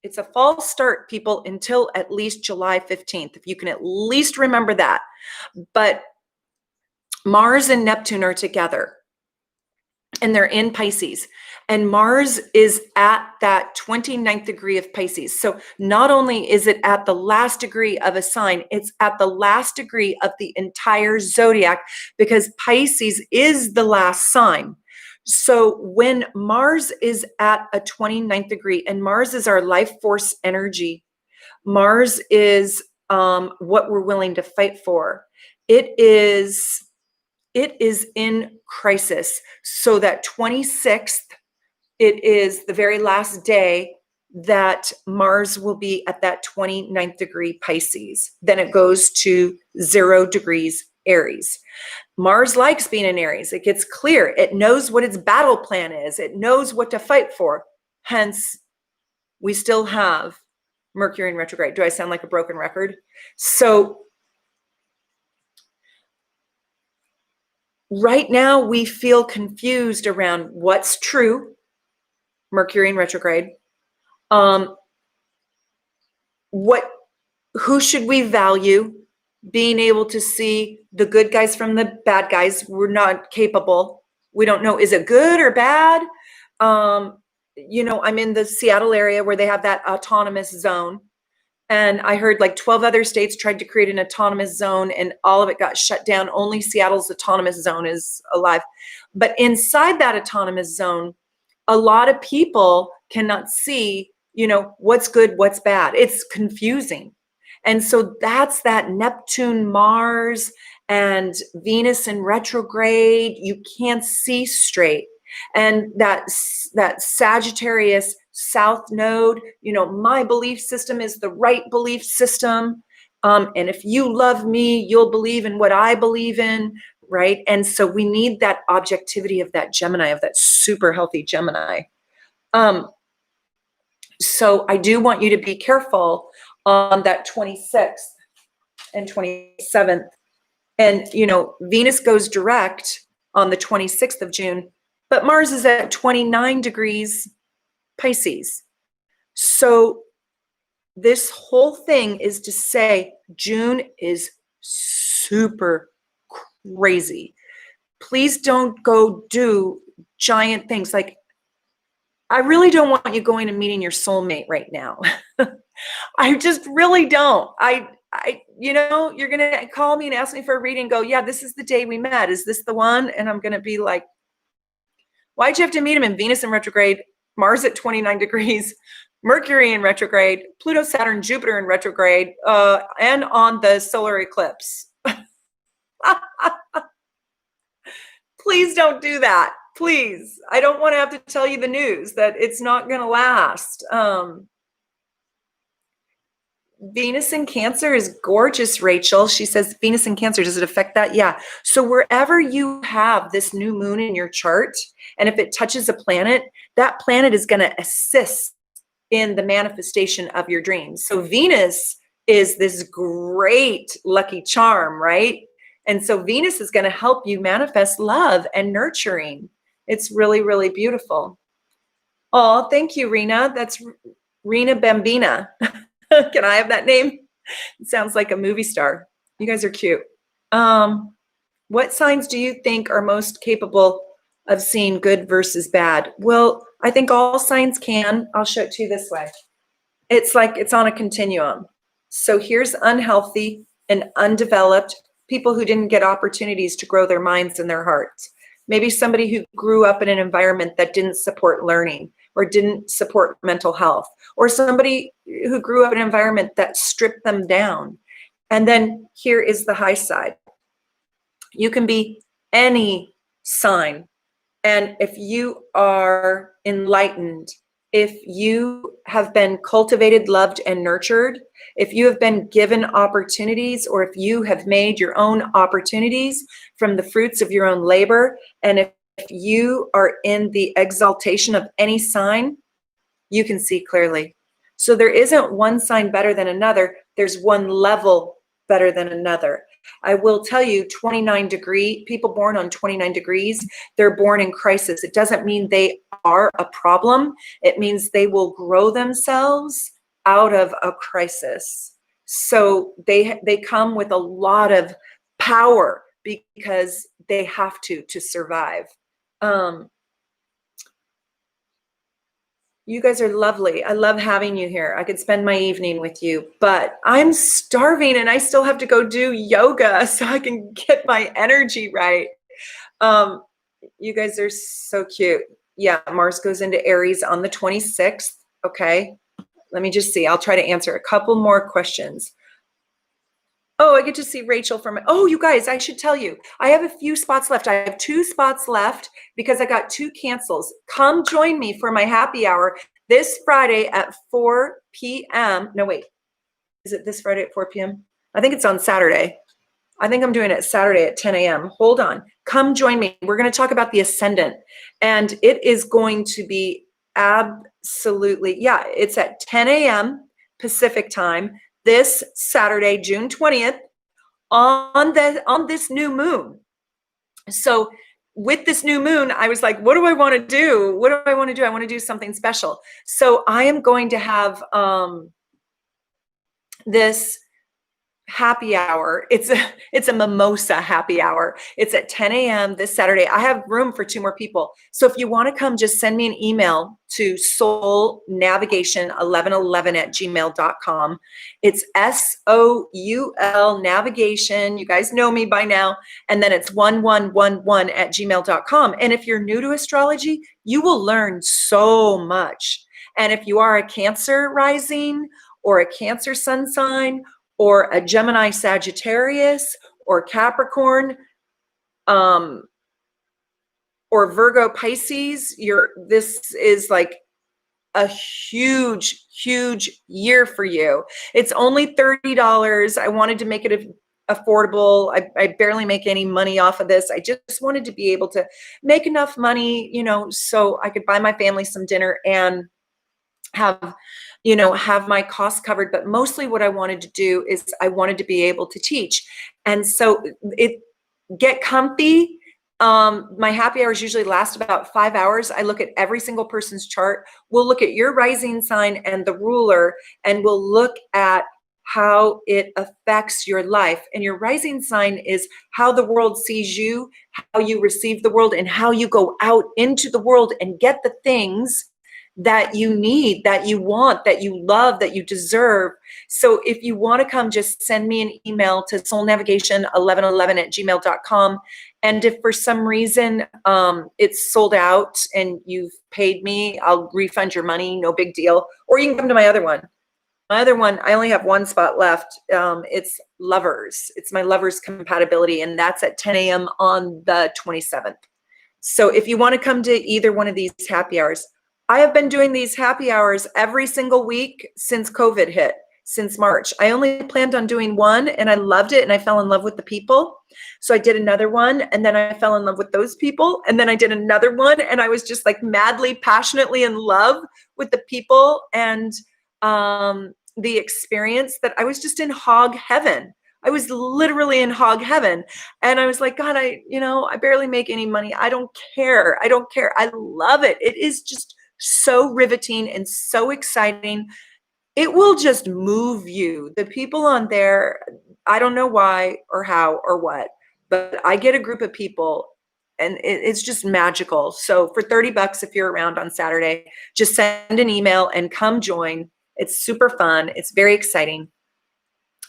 it's a false start, people, until at least July 15th. If you can at least remember that. But Mars and Neptune are together, and they're in Pisces. And Mars is at that 29th degree of Pisces. So not only is it at the last degree of a sign, it's at the last degree of the entire zodiac, because Pisces is the last sign. So when Mars is at a 29th degree, and Mars is our life force energy, Mars is what we're willing to fight for. It is in crisis. So that 26th, it is the very last day that Mars will be at that 29th degree Pisces. Then it goes to 0 degrees Aries. Mars likes being in Aries. It gets clear. It knows what its battle plan is. It knows what to fight for. Hence, we still have Mercury in retrograde. Do I sound like a broken record? So right now we feel confused around what's true, Mercury in retrograde. Who should we value? Being able to see the good guys from the bad guys. We're not capable. We don't know, is it good or bad? You know, I'm in the Seattle area where they have that autonomous zone. And I heard like 12 other states tried to create an autonomous zone, and all of it got shut down. Only Seattle's autonomous zone is alive. But inside that autonomous zone, a lot of people cannot see, you know, what's good, what's bad. It's confusing. And so that's that Neptune, Mars, and Venus in retrograde. You can't see straight. And that Sagittarius South node, you know, my belief system is the right belief system. And if you love me, you'll believe in what I believe in, right? And so we need that objectivity of that Gemini, of that super healthy Gemini. So I do want you to be careful on that 26th and 27th. And, you know, Venus goes direct on the 26th of June, but Mars is at 29 degrees Pisces. So this whole thing is to say June is super crazy. Please don't go do giant things. Like, I really don't want you going and meeting your soulmate right now. I just really don't. You know, you're going to call me and ask me for a reading and go, yeah, this is the day we met. Is this the one? And I'm going to be like, why'd you have to meet him in Venus in retrograde, Mars at 29 degrees, Mercury in retrograde, Pluto, Saturn, Jupiter in retrograde, and on the solar eclipse? Please don't do that. Please. I don't want to have to tell you the news that it's not going to last. Venus in Cancer is gorgeous, Rachel. She says, Venus in Cancer, does it affect that? Yeah. So wherever you have this new moon in your chart, and if it touches a planet, that planet is going to assist in the manifestation of your dreams. So Venus is this great lucky charm, right? And so Venus is going to help you manifest love and nurturing. It's really, really beautiful. Oh, thank you, Rena. That's Rena Bambina. Can I have that name? It sounds like a movie star. You guys are cute. What signs do you think are most capable of seeing good versus bad? Well, I think all signs can. I'll show it to you this way. It's like it's on a continuum. So here's unhealthy and undeveloped people who didn't get opportunities to grow their minds and their hearts. Maybe somebody who grew up in an environment that didn't support learning or didn't support mental health, or somebody who grew up in an environment that stripped them down. And then here is the high side. You can be any sign. And if you are enlightened, if you have been cultivated, loved, and nurtured, if you have been given opportunities, or if you have made your own opportunities from the fruits of your own labor, and if you are in the exaltation of any sign, you can see clearly. So there isn't one sign better than another. There's one level better than another. I will tell you, 29 degree people born on 29 degrees, they're born in crisis. It doesn't mean they are a problem. It means they will grow themselves out of a crisis. So they come with a lot of power because they have to survive. You guys are lovely. I love having you here. I could spend my evening with you, but I'm starving and I still have to go do yoga so I can get my energy right. You guys are so cute. Yeah, Mars goes into Aries on the 26th. Okay, let me just see. I'll try to answer a couple more questions. Oh, I get to see Rachel from, oh, you guys, I should tell you, I have a few spots left. I have 2 spots left because I got 2 cancels. Come join me for my happy hour this Friday at 4 p.m. No, wait, is it this Friday at 4 p.m.? I think it's on Saturday. I think I'm doing it Saturday at 10 a.m. Hold on. Come join me. We're going to talk about the ascendant, and it is going to be absolutely, yeah, it's at 10 a.m. Pacific time. This Saturday, June 20th, on this new moon. So with this new moon, I was like, what do I want to do? What do I want to do? I want to do something special. So I am going to have this happy hour. It's a mimosa happy hour. It's at 10 a.m. this Saturday. I have room for 2 more people. So if you want to come, just send me an email to soulnavigation1111@gmail.com. It's SOUL navigation. You guys know me by now. And then it's 1111@gmail.com. And if you're new to astrology, you will learn so much. And if you are a Cancer rising or a Cancer sun sign, or a Gemini Sagittarius, or Capricorn, or Virgo Pisces, this is like a huge, huge year for you. It's only $30. I wanted to make it affordable. I barely make any money off of this. I just wanted to be able to make enough money, so I could buy my family some dinner and have my costs covered. But mostly what I wanted to do is I wanted to be able to teach. And so get comfy. My happy hours usually last about 5 hours. I look at every single person's chart. We'll look at your rising sign and the ruler, and we'll look at how it affects your life. And your rising sign is how the world sees you, how you receive the world, and how you go out into the world and get the things that you need, that you want, that you love, that you deserve. So if you want to come, just send me an email to soulnavigation1111@gmail.com. And if for some reason it's sold out and you've paid me, I'll refund your money, no big deal. Or you can come to my other one. My other one, I only have 1 spot left. It's lovers. It's my lovers compatibility, and that's at 10 a.m. on the 27th. So if you want to come to either one of these happy hours, I have been doing these happy hours every single week since COVID hit, since March. I only planned on doing one and I loved it and I fell in love with the people. So I did another one and then I fell in love with those people. And then I did another one and I was just like madly, passionately in love with the people and the experience that I was just in hog heaven. I was literally in hog heaven. And I was like, God, I barely make any money. I don't care. I don't care. I love it. It is just so riveting and so exciting. It will just move you. The people on there, I don't know why or how or what, but I get a group of people and it's just magical. So for $30, if you're around on Saturday, just send an email and come join. It's super fun. It's very exciting.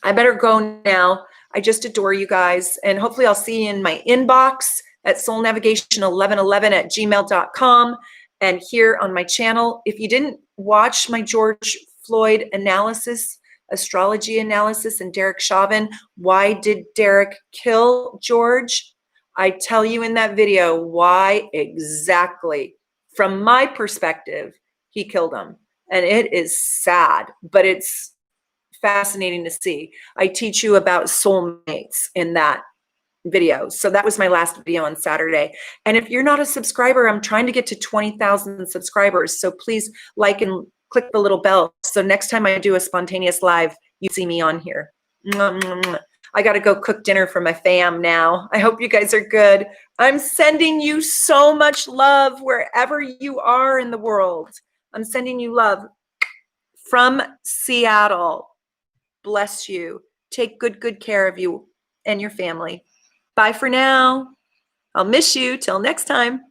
I better go now. I just adore you guys. And hopefully I'll see you in my inbox at soulnavigation1111@gmail.com and here on my channel. If you didn't watch my George Floyd analysis, astrology analysis, and Derek Chauvin, why did Derek kill George? I tell you in that video why exactly, from my perspective, he killed him. And it is sad, but it's fascinating to see. I teach you about soulmates in that video. So that was my last video on Saturday. And if you're not a subscriber, I'm trying to get to 20,000 subscribers. So please like and click the little bell. So next time I do a spontaneous live, you see me on here. I got to go cook dinner for my fam now. I hope you guys are good. I'm sending you so much love wherever you are in the world. I'm sending you love from Seattle. Bless you. Take good care of you and your family. Bye for now. I'll miss you till next time.